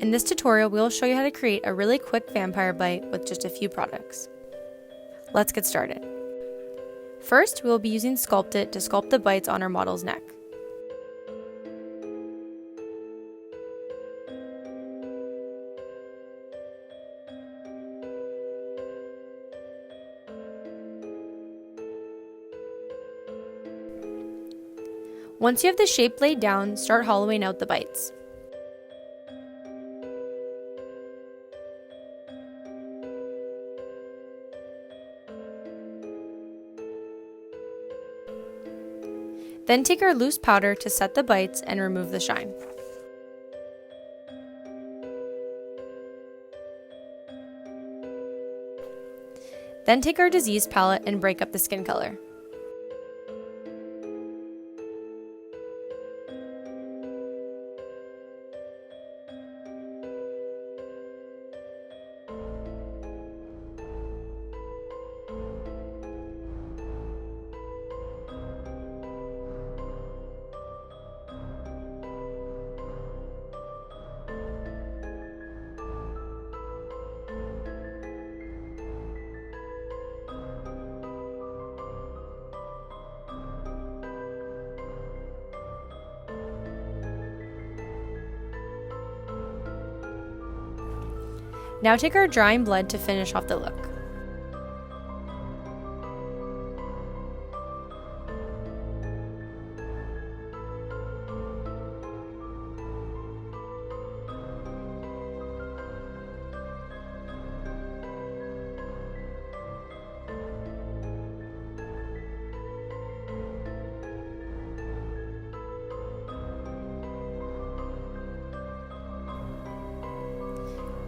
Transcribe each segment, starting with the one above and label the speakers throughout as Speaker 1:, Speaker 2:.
Speaker 1: In this tutorial, we will show you how to create a really quick vampire bite with just a few products. Let's get started. First, we will be using Sculpt It to sculpt the bites on our model's neck. Once you have the shape laid down, start hollowing out the bites. Then take our loose powder to set the bites and remove the shine. Then take our disease palette and break up the skin color. Now take our drying blood to finish off the look.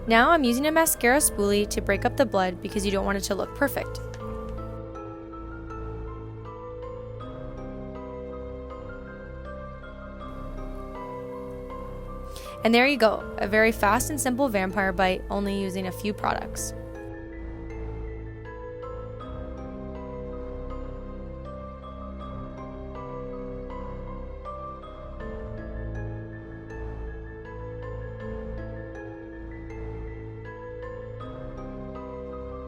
Speaker 1: Now I'm using a mascara spoolie to break up the blood because you don't want it to look perfect. And there you go, a very fast and simple vampire bite only using a few products.